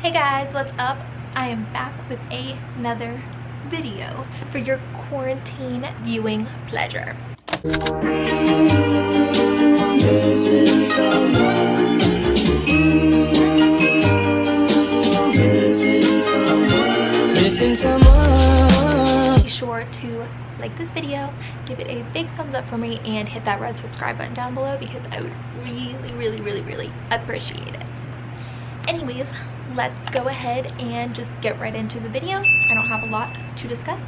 Hey guys, what's up? I am back with another video for your quarantine viewing pleasure. Be sure to like this video, give it a big thumbs up for me, and hit that red subscribe button down below because I would really appreciate it. Anyways, let's go ahead and just get right into the video. I don't have a lot to discuss,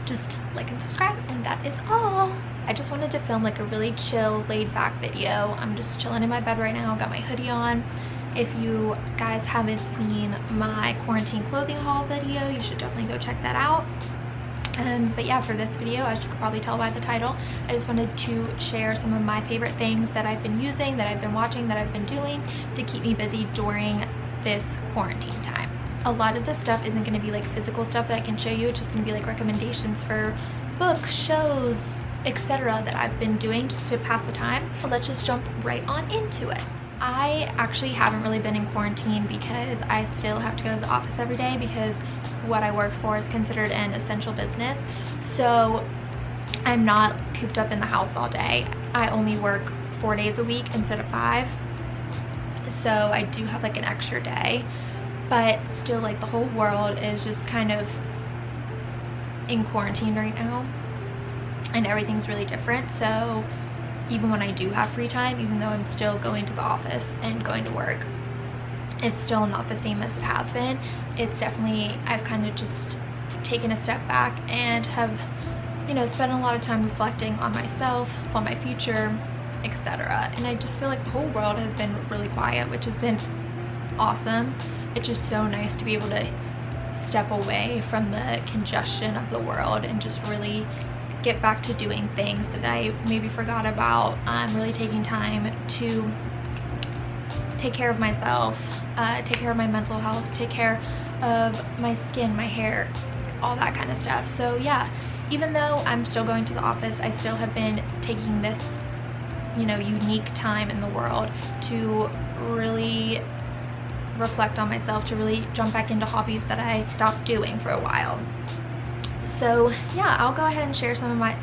just like and subscribe, and that is all. I just wanted to film like a really chill, laid back video. I'm just chilling in my bed right now, got my hoodie on. If you guys haven't seen my quarantine clothing haul video, you should definitely go check that out. But yeah, for this video, as you could probably tell by the title, I just wanted to share some of my favorite things that I've been using, that I've been watching, that I've been doing to keep me busy during this quarantine time. A lot of this stuff isn't going to be like physical stuff that I can show you. It's just going to be like recommendations for books, shows, etc. that I've been doing just to pass the time. So let's just jump right on into it. I actually haven't really been in quarantine because I still have to go to the office every day because what I work for is considered an essential business. So I'm not cooped up in the house all day. I only work 4 days a week instead of 5. So I do have like an extra day, but still like the whole world is just kind of in quarantine right now and everything's really different. So even when I do have free time, even though I'm still going to the office and going to work, it's still not the same as it has been. It's definitely, I've kind of just taken a step back and have, you know, spent a lot of time reflecting on myself, on my future, etc. And I just feel like the whole world has been really quiet, which has been awesome. It's just so nice to be able to step away from the congestion of the world and just really get back to doing things that I maybe forgot about. Really taking time to take care of myself, take care of my mental health, take care of my skin, my hair, all that kind of stuff. So yeah, even though I'm still going to the office, I still have been taking this, you know, unique time in the world to really reflect on myself, to really jump back into hobbies that I stopped doing for a while. So yeah, I'll go ahead and share some of my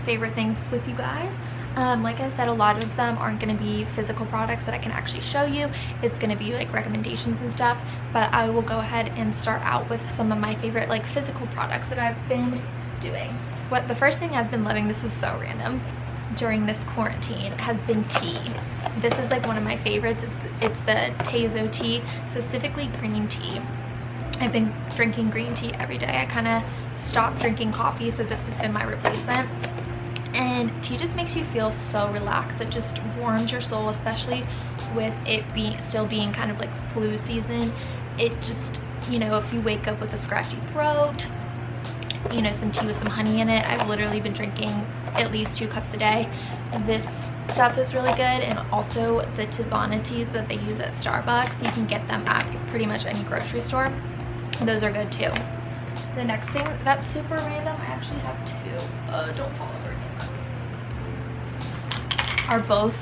favorite things with you guys. Like I said, a lot of them aren't going to be physical products that I can actually show you. It's going to be like recommendations and stuff, but I will go ahead and start out with some of my favorite like physical products that I've been doing. The first thing I've been loving, this is so random, during this quarantine has been tea. This is like one of my favorites. It's the tazo tea, specifically green tea. I've been drinking green tea every day. I kind of stopped drinking coffee, so this has been my replacement. And tea just makes you feel so relaxed. It just warms your soul, especially with it still being kind of like flu season. It just, you know, if you wake up with a scratchy throat, you know, some tea with some honey in it. I've literally been drinking at least 2 cups a day. This stuff is really good, and also the teavana teas that they use at Starbucks, you can get them at pretty much any grocery store. Those are good too. The next thing that's super random, I actually have 2, don't fall over again, are both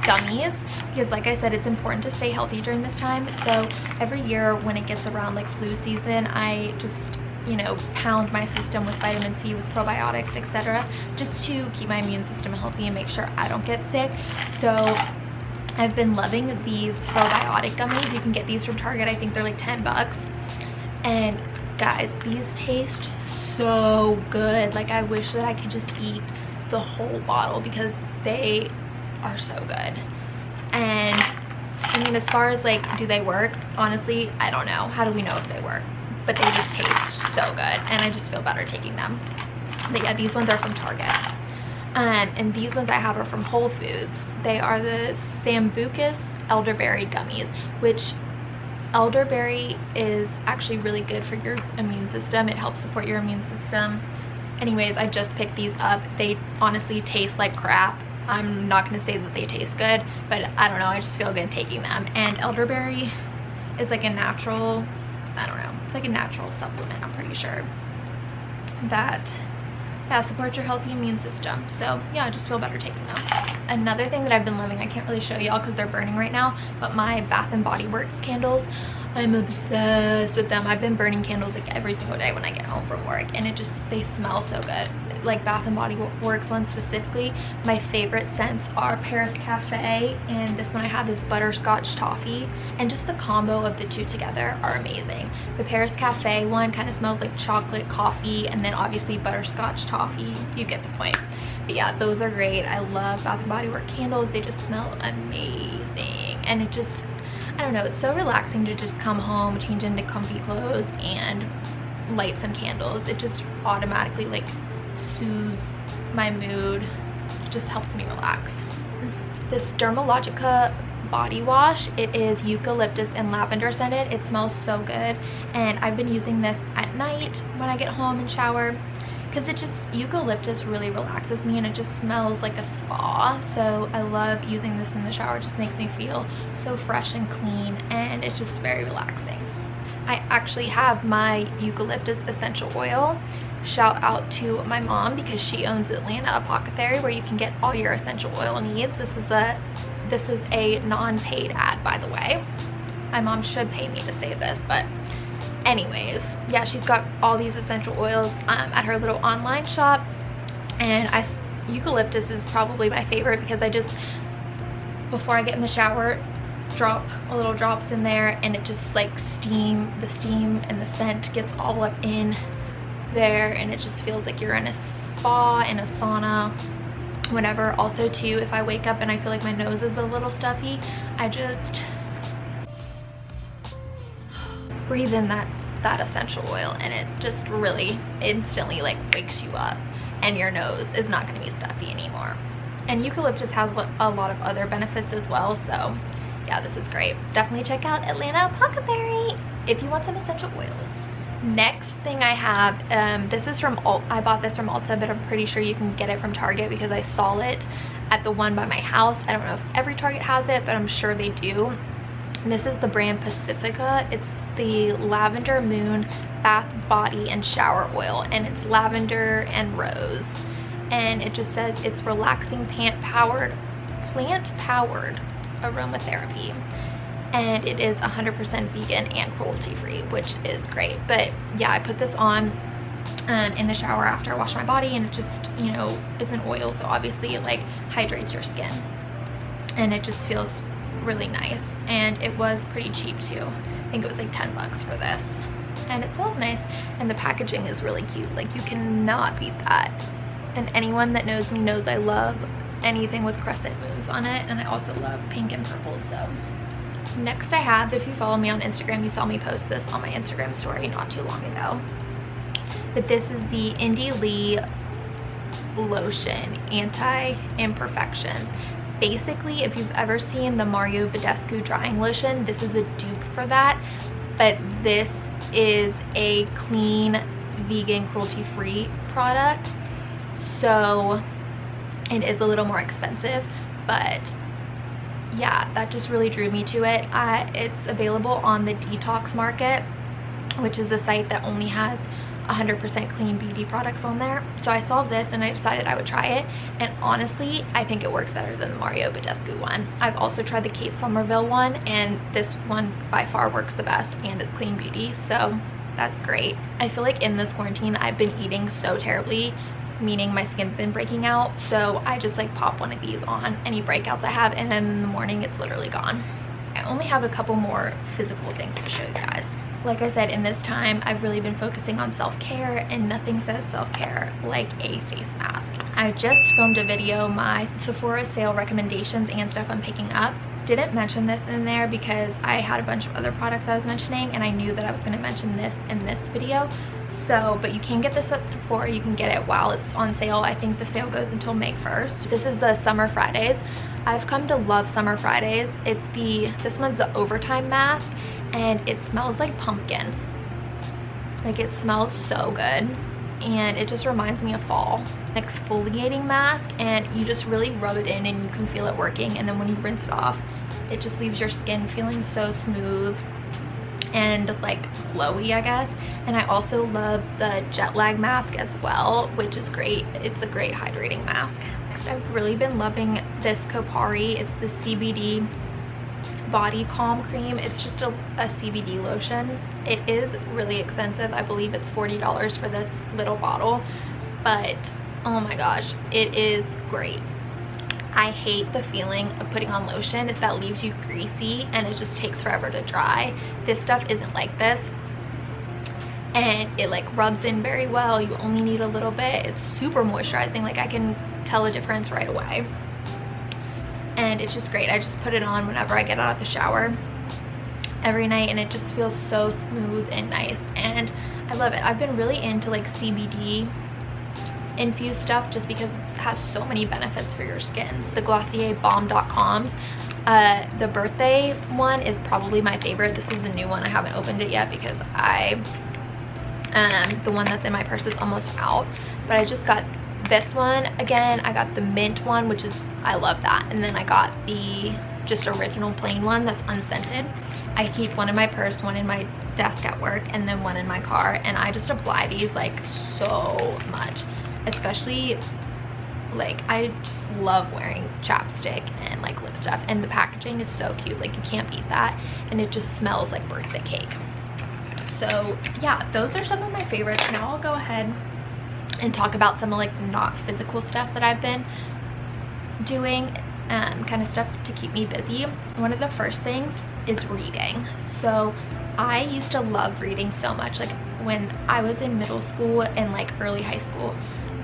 gummies, because like I said, it's important to stay healthy during this time. So every year when it gets around like flu season, I just, you know, pound my system with vitamin C, with probiotics, etc., just to keep my immune system healthy and make sure I don't get sick. So I've been loving these probiotic gummies. You can get these from Target. I think they're like 10 bucks. And guys, these taste so good. Like, I wish that I could just eat the whole bottle because they are so good. And I mean, as far as like, do they work? Honestly, I don't know. How do we know if they work? But they just taste so good, and I just feel better taking them. But yeah, these ones are from Target. And these ones I have are from Whole Foods. They are the Sambucus elderberry gummies, which elderberry is actually really good for your immune system. It helps support your immune system. Anyways, I just picked these up. They honestly taste like crap. I'm not going to say that they taste good, but I don't know, I just feel good taking them. And elderberry is like a natural, I don't know, it's like a natural supplement, I'm pretty sure, that support your healthy immune system. So yeah, I just feel better taking them. Another thing that I've been loving, I can't really show y'all because they're burning right now, but my Bath and Body Works candles I'm obsessed with them. I've been burning candles like every single day when I get home from work, and they smell so good. Like Bath and Body Works one specifically, my favorite scents are Paris Cafe, and this one I have is butterscotch toffee, and just the combo of the two together are amazing. The Paris Cafe one kind of smells like chocolate coffee, and then obviously butterscotch toffee. You get the point. But yeah, those are great. I love Bath and Body Works candles. They just smell amazing, and it just, I don't know, it's so relaxing to just come home, change into comfy clothes, and light some candles. It just automatically like soothes my mood, just helps me relax. This 𝖘𝖚𝖇𝖘𝖈𝖗𝖎𝖊 body wash, it is eucalyptus and lavender scented. It smells so good, and I've been using this at night when I get home and shower, because it just, eucalyptus really relaxes me, and it just smells like a spa. So I love using this in the shower. It just makes me feel so fresh and clean, and it's just very relaxing. I actually have my eucalyptus essential oil. Shout out to my mom, because she owns Atlanta Apothecary, where you can get all your essential oil needs. This is a non-paid ad, by the way. My mom should pay me to say this, but anyways, yeah, she's got all these essential oils at her little online shop, and eucalyptus is probably my favorite, because I just, before I get in the shower, drop a little drops in there, and it just like the steam and the scent gets all up in there, and it just feels like you're in a spa, in a sauna, whatever. Also too, if I wake up and I feel like my nose is a little stuffy, I just breathe in that essential oil, and it just really instantly like wakes you up, and your nose is not going to be stuffy anymore. And eucalyptus has a lot of other benefits as well, so yeah, this is great. Definitely check out Atlanta Apothecary if you want some essential oils. Next thing I have, this is from I bought this from Ulta, but I'm pretty sure you can get it from Target, because I saw it at the one by my house. I don't know if every Target has it, but I'm sure they do. And this is the brand Pacifica. It's the Lavender Moon Bath, Body, and Shower Oil, and it's lavender and rose. And it just says it's relaxing plant-powered aromatherapy. And it is 100% vegan and cruelty-free, which is great. But yeah, I put this on in the shower after I wash my body, and it just, you know, it's an oil, so obviously it like hydrates your skin, and it just feels really nice. And it was pretty cheap too. I think it was like 10 bucks for this, and it smells nice, and the packaging is really cute. Like, you cannot beat that. And anyone that knows me knows I love anything with crescent moons on it, and I also love pink and purple. So next I have, if you follow me on Instagram, you saw me post this on my Instagram story not too long ago, but this is the 𝖘𝖚𝖇𝖘𝖈𝖗𝖊 lotion anti-imperfections. Basically, if you've ever seen the Mario Badescu drying lotion, this is a dupe for that, but this is a clean, vegan, cruelty-free product, so it is a little more expensive, but yeah, that just really drew me to it. It's available on the Detox Market, which is a site that only has 100% clean beauty products on there. So I saw this and I decided I would try it, and honestly I think it works better than the Mario Badescu one. I've also tried the 𝖘𝖚𝖇𝖘𝖈𝖗𝖊 one, and this one by far works the best, and it's clean beauty, so that's great. I feel like in this quarantine I've been eating so terribly, meaning my skin's been breaking out, so I just like pop one of these on any breakouts I have, and then in the morning it's literally gone. I only have a couple more physical things to show you guys. Like I said, in this time I've really been focusing on self-care, and nothing says self-care like a face mask. I just filmed a video, my Sephora sale recommendations and stuff I'm picking up. Didn't mention this in there because I had a bunch of other products I was mentioning, and I knew that I was going to mention this in this video. So, but you can get this at Sephora. You can get it while it's on sale. I think the sale goes until May 1st. This is the Summer Fridays. I've come to love Summer Fridays. This one's the Overtime Mask, and it smells like pumpkin. Like, it smells so good, and it just reminds me of fall. Exfoliating mask, and you just really rub it in and you can feel it working, and then when you rinse it off, it just leaves your skin feeling so smooth and like glowy, I guess. And I also love the jet lag mask as well, which is great. It's a great hydrating mask. Next, I've really been loving this Kopari. It's the CBD body calm cream. It's just a CBD lotion. It is really expensive. I believe it's $40 for this little bottle, but oh my gosh, it is great. I hate the feeling of putting on lotion that leaves you greasy and it just takes forever to dry. This stuff isn't like this, and it like rubs in very well. You only need a little bit. It's super moisturizing. Like I can tell a difference right away, and it's just great. I just put it on whenever I get out of the shower every night, and it just feels so smooth and nice, and I love it. I've been really into like CBD infused stuff just because it has so many benefits for your skin. So the Glossier Balm.coms, the birthday one is probably my favorite. This is the new one. I haven't opened it yet because the one that's in my purse is almost out, but I just got this one again. I got the mint one, which is, I love that, and then I got the just original plain one that's unscented. I keep one in my purse, one in my desk at work, and then one in my car, and I just apply these like so much. Especially like I just love wearing chapstick and like lip stuff, and the packaging is so cute. Like you can't beat that, and it just smells like birthday cake. So yeah, those are some of my favorites. Now I'll go ahead and talk about some of like the not physical stuff that I've been doing, kind of stuff to keep me busy. One of the first things is reading. So I used to love reading so much. Like when I was in middle school and like early high school,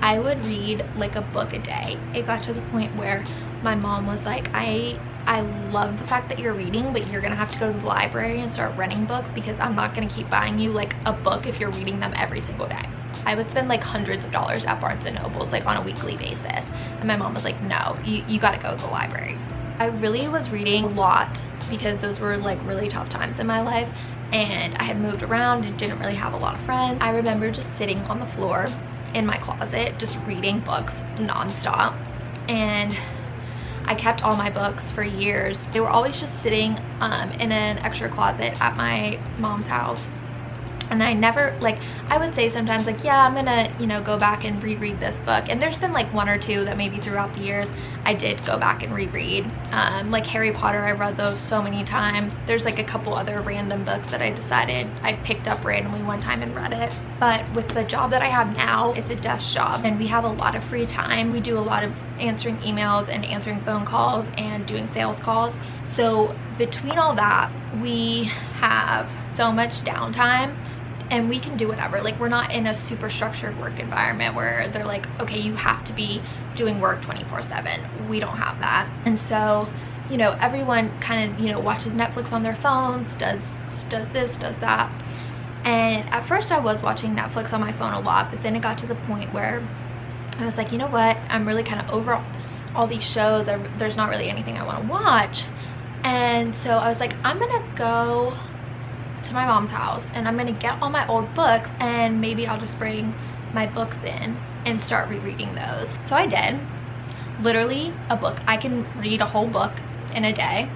I would read like a book a day. It got to the point where my mom was like, I love the fact that you're reading, but you're gonna have to go to the library and start renting books because I'm not gonna keep buying you like a book if you're reading them every single day. I would spend like hundreds of dollars at Barnes and Nobles like on a weekly basis, and my mom was like, no, you gotta go to the library. I really was reading a lot because those were like really tough times in my life, and I had moved around and didn't really have a lot of friends. I remember just sitting on the floor in my closet just reading books nonstop, and I kept all my books for years. They were always just sitting in an extra closet at my mom's house, and I never, like, I would say sometimes like, yeah, I'm gonna, you know, go back and reread this book, and there's been like one or two that maybe throughout the years I did go back and reread. Like Harry Potter, I read those so many times. There's like a couple other random books that I decided I picked up randomly one time and read it. But with the job that I have now, it's a desk job, and we have a lot of free time. We do a lot of answering emails and answering phone calls and doing sales calls. So between all that, we have so much downtime, and we can do whatever. Like, we're not in a super structured work environment where they're like, okay, you have to be doing work 24/7. We don't have that. And so, you know, everyone kind of, you know, watches Netflix on their phones, does this, does that. And at first I was watching Netflix on my phone a lot, but then it got to the point where I was like, you know what, I'm really kind of over all these shows. There's not really anything I want to watch. And so I was like, I'm gonna go to my mom's house and I'm gonna get all my old books, and maybe I'll just bring my books in and start rereading those. So I did. Literally a book. I can read a whole book in a day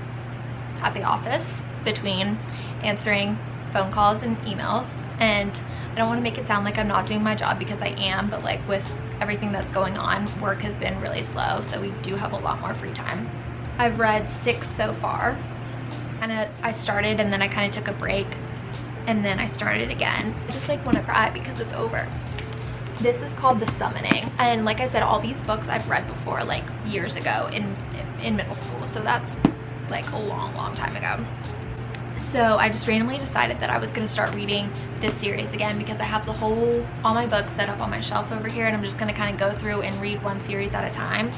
at the office between answering phone calls and emails. And I don't want to make it sound like I'm not doing my job, because I am, but like with everything that's going on, work has been really slow, so we do have a lot more free time. I've read 6 so far. I started and then I kind of took a break, and then I started again. I just like want to cry because it's over. This is called The Summoning, and like I said, all these books I've read before, like years ago in middle school, so that's like a long time ago. So I just randomly decided that I was going to start reading this series again, because I have all my books set up on my shelf over here, and I'm just going to kind of go through and read one series at a time.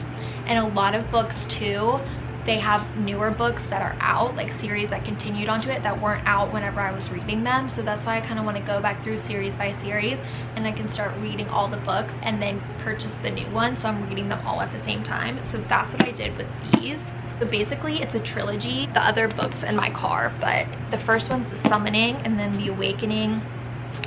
And a lot of books too, they have newer books that are out, like series that continued onto it that weren't out whenever I was reading them. So that's why I kind of want to go back through series by series, and I can start reading all the books and then purchase the new one, so I'm reading them all at the same time. So that's what I did with these. So basically it's a trilogy. The other book's in my car, but the first one's The Summoning, and then The Awakening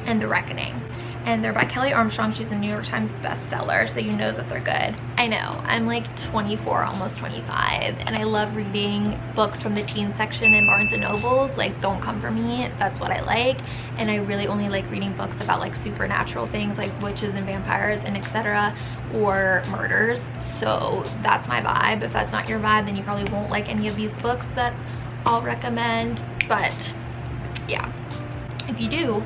and The Reckoning. And they're by Kelly Armstrong. She's a New York Times bestseller, so you know that they're good. I know, I'm like 24, almost 25, and I love reading books from the teen section in Barnes and Nobles. Like, don't come for me, that's what I like. And I really only like reading books about like supernatural things, like witches and vampires and etc., or murders. So that's my vibe. If that's not your vibe, then you probably won't like any of these books that I'll recommend. But yeah, if you do,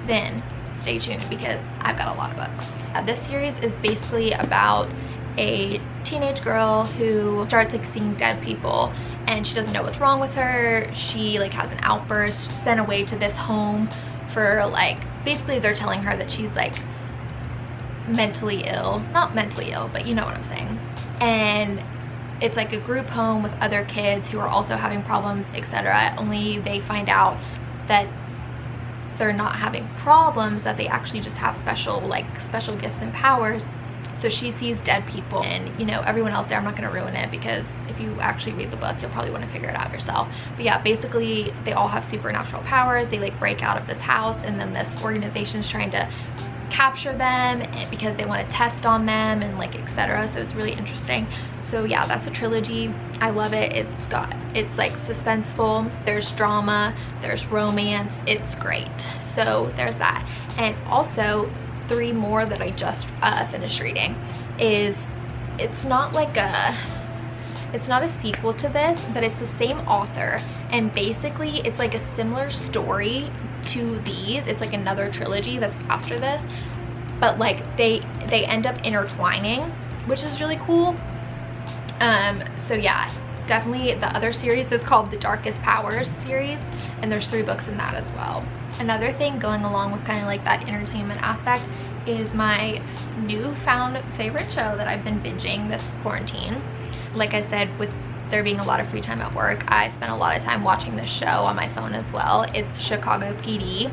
then stay tuned because I've got a lot of books. This series is basically about a teenage girl who starts like seeing dead people, and she doesn't know what's wrong with her. She like has an outburst, sent away to this home for like, basically they're telling her that she's like mentally ill, not mentally ill, but you know what I'm saying. And it's like a group home with other kids who are also having problems, etc. Only they find out that they're not having problems, that they actually just have special gifts and powers. So she sees dead people, and you know, everyone else there, I'm not going to ruin it because if you actually read the book you'll probably want to figure it out yourself. But yeah, basically they all have supernatural powers. They like break out of this house, and then this organization is trying to capture them because they want to test on them and like etc. So it's really interesting. So yeah, that's a trilogy. I love it. It's like suspenseful, there's drama, there's romance. It's great. So there's that. And also 3 more that I just finished reading is, it's not a sequel to this, but it's the same author, and basically it's like a similar story to these. It's like another trilogy that's after this, but like they end up intertwining, which is really cool. So yeah, definitely. The other series is called the Darkest Powers series, and there's 3 books in that as well. Another thing going along with kind of like that entertainment aspect is my newfound favorite show that I've been binging this quarantine. Like I said, with there being a lot of free time at work, I spent a lot of time watching this show on my phone as well. It's Chicago PD.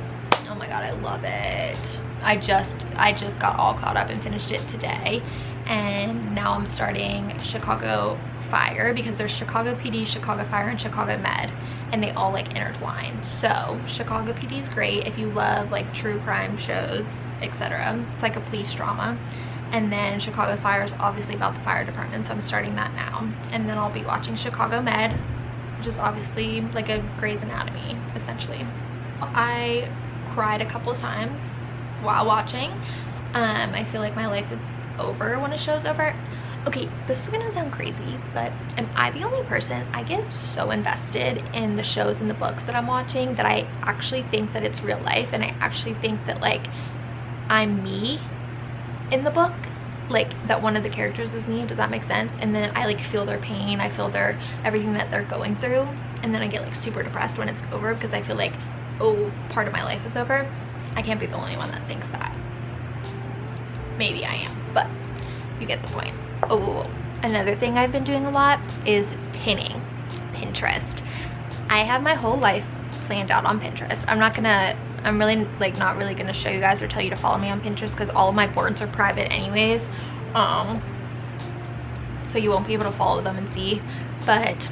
Oh my god, I love it. I just got all caught up and finished it today, and now I'm starting Chicago Fire because there's Chicago PD, Chicago Fire, and Chicago Med, and they all like intertwine. So Chicago PD is great if you love like true crime shows, etc. It's like a police drama. And then Chicago Fire is obviously about the fire department, so I'm starting that now. And then I'll be watching Chicago Med, which is obviously like a Grey's Anatomy essentially. I cried a couple times while watching. I feel like my life is over when a show's over. Okay, this is gonna sound crazy, but am I the only person? I get so invested in the shows and the books that I'm watching that I actually think that it's real life, and I actually think that like I'm me in the book, like that one of the characters is me. Does that make sense? And then I like feel their pain, I feel their everything that they're going through, and then I get like super depressed when it's over because I feel like, oh, part of my life is over. I can't be the only one that thinks that. Maybe I am, but you get the point. Oh, another thing I've been doing a lot is pinning. Pinterest. I have my whole life planned out on Pinterest. I'm really like not really gonna show you guys or tell you to follow me on Pinterest because all of my boards are private anyways, so you won't be able to follow them and see. But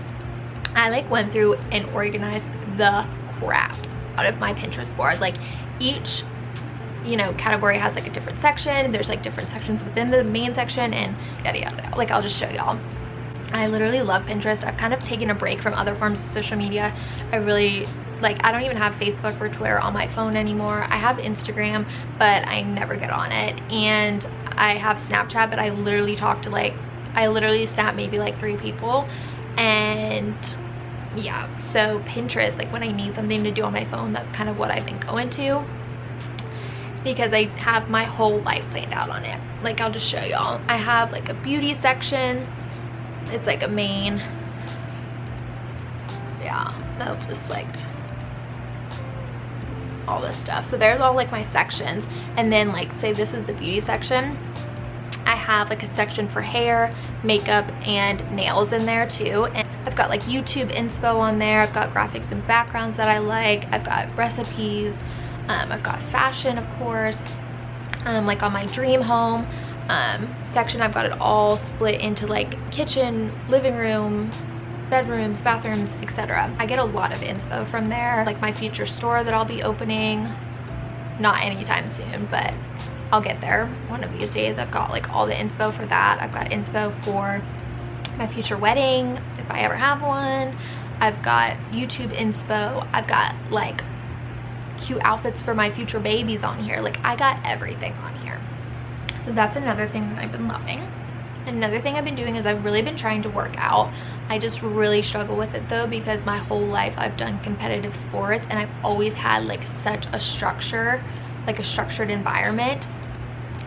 I like went through and organized the crap out of my Pinterest board. Like each, you know, category has like a different section. There's like different sections within the main section, and yada yada yada. Like I'll just show y'all. I literally love Pinterest. I've kind of taken a break from other forms of social media. I really like, I don't even have Facebook or Twitter on my phone anymore. I have Instagram, but I never get on it. And I have Snapchat, but I literally talk to like, I literally snap maybe like 3 people. And yeah, so Pinterest, like when I need something to do on my phone, that's kind of what I've been going to, because I have my whole life planned out on it. Like I'll just show y'all. I have like a beauty section. It's like a main, yeah, that's just like all this stuff. So there's all like my sections, and then like say this is the beauty section, I have like a section for hair, makeup, and nails in there too. And I've got like YouTube inspo on there. I've got graphics and backgrounds that I like. I've got recipes. I've got fashion, of course. Like on my dream home section, I've got it all split into like kitchen, living room, bedrooms, bathrooms, etc. I get a lot of inspo from there, like my future store that I'll be opening, not anytime soon, but I'll get there one of these days. I've got like all the inspo for that. I've got inspo for my future wedding if I ever have one. I've got YouTube inspo. I've got like cute outfits for my future babies on here. Like I got everything on here. So that's another thing that I've been loving. Another thing I've been doing is I've really been trying to work out. I just really struggle with it though, because my whole life I've done competitive sports and I've always had like such a structure, like a structured environment,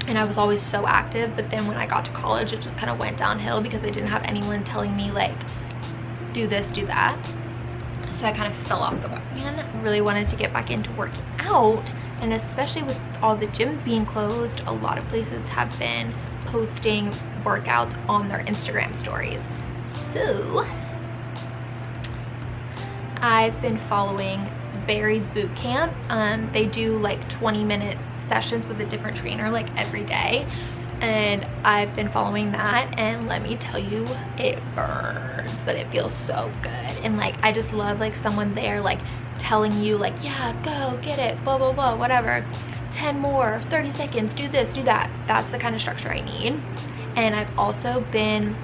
and I was always so active. But then when I got to college, it just kind of went downhill because I didn't have anyone telling me like, do this, do that. So I kind of fell off the wagon. Really wanted to get back into working out, and especially with all the gyms being closed, a lot of places have been posting workouts on their Instagram stories. So I've been following Barry's boot camp. They do like 20-minute sessions with a different trainer like every day, and I've been following that, and let me tell you, it burns, but it feels so good. And like I just love like someone there like telling you like, yeah, go get it, blah blah blah, whatever, 10 more, 30 seconds, do this, do that. That's the kind of structure I need. And I've also been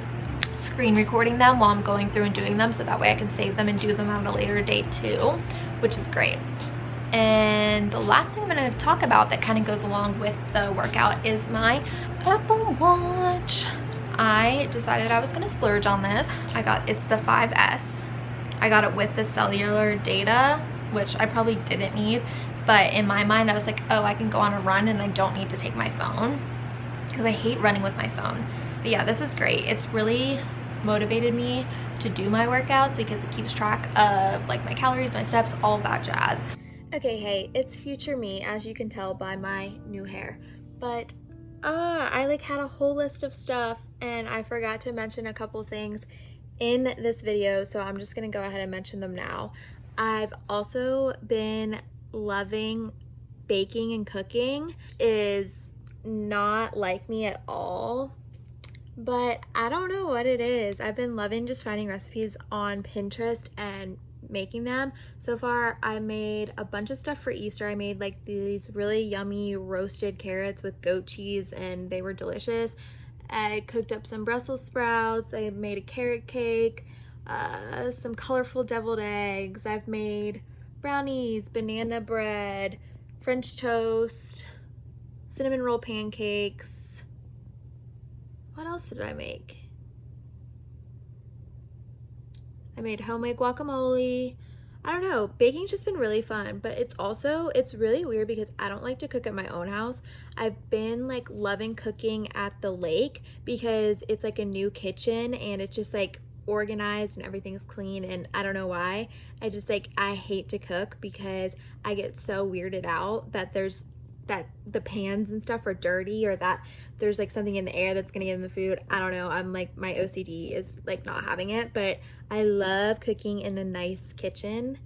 screen recording them while I'm going through and doing them, so that way I can save them and do them at a later date too, which is great. And the last thing I'm going to talk about that kind of goes along with the workout is my Apple Watch. I decided I was going to splurge on this. It's the 5S. I got it with the cellular data, which I probably didn't need, but in my mind I was like, oh, I can go on a run and I don't need to take my phone, because I hate running with my phone. But yeah, this is great. It's really motivated me to do my workouts because it keeps track of like my calories, my steps, all of that jazz. Okay, hey, it's future me, as you can tell by my new hair. But I like had a whole list of stuff and I forgot to mention a couple things in this video, so I'm just gonna go ahead and mention them now. I've also been loving baking and cooking. Is not like me at all, but I don't know what it is. I've been loving just finding recipes on Pinterest and making them. So far I made a bunch of stuff for Easter. I made like these really yummy roasted carrots with goat cheese and they were delicious. I cooked up some Brussels sprouts. I made a carrot cake, some colorful deviled eggs. I've made brownies, banana bread, French toast, cinnamon roll pancakes. What else did I make? I made homemade guacamole. I don't know, baking's just been really fun, but it's really weird because I don't like to cook at my own house. I've been like loving cooking at the lake because it's like a new kitchen and it's just like organized and everything's clean, and I don't know why. I just like, I hate to cook because I get so weirded out that the pans and stuff are dirty, or that there's like something in the air that's gonna get in the food. I don't know, I'm like, my OCD is like not having it, but I love cooking in a nice kitchen.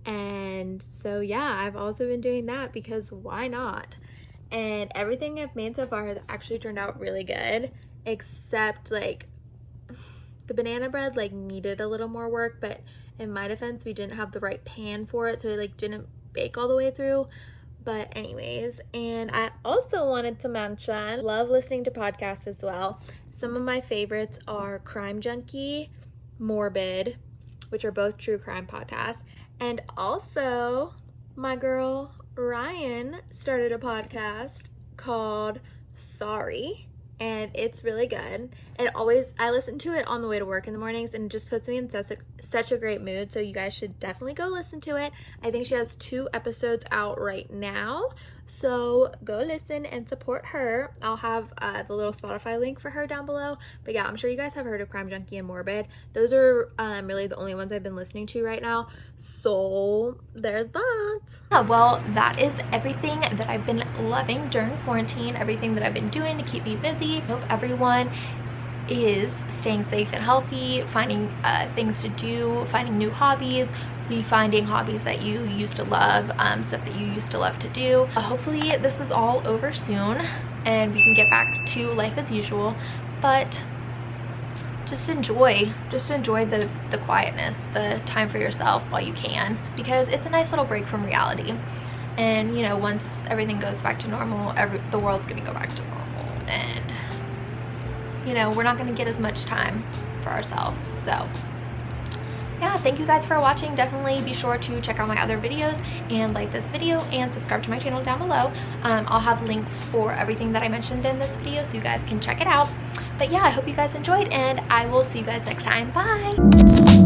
And so yeah, I've also been doing that because why not? And everything I've made so far has actually turned out really good, except like the banana bread like needed a little more work, but in my defense, we didn't have the right pan for it, so it like didn't bake all the way through. But anyways, and I also wanted to mention, love listening to podcasts as well. Some of my favorites are Crime Junkie, Morbid, which are both true crime podcasts. And also my girl Ryan started a podcast called Sorry, and it's really good. I listen to it on the way to work in the mornings, and it just puts me in such a great mood, so you guys should definitely go listen to it. I think she has 2 episodes out right now, so go listen and support her. I'll have the little Spotify link for her down below. But yeah, I'm sure you guys have heard of Crime Junkie and Morbid. Those are really the only ones I've been listening to right now, so there's that. Yeah, well, that is everything that I've been loving during quarantine, everything that I've been doing to keep me busy. Hope everyone is staying safe and healthy, finding things to do, finding new hobbies, refinding hobbies that you used to love, stuff that you used to love to do. Hopefully this is all over soon and we can get back to life as usual, but just enjoy the quietness, the time for yourself while you can, because it's a nice little break from reality. And you know, once everything goes back to normal, the world's gonna go back to normal, and you know, we're not gonna get as much time for ourselves. So yeah, thank you guys for watching. Definitely be sure to check out my other videos and like this video and subscribe to my channel down below. I'll have links for everything that I mentioned in this video so you guys can check it out. But yeah, I hope you guys enjoyed, and I will see you guys next time. Bye.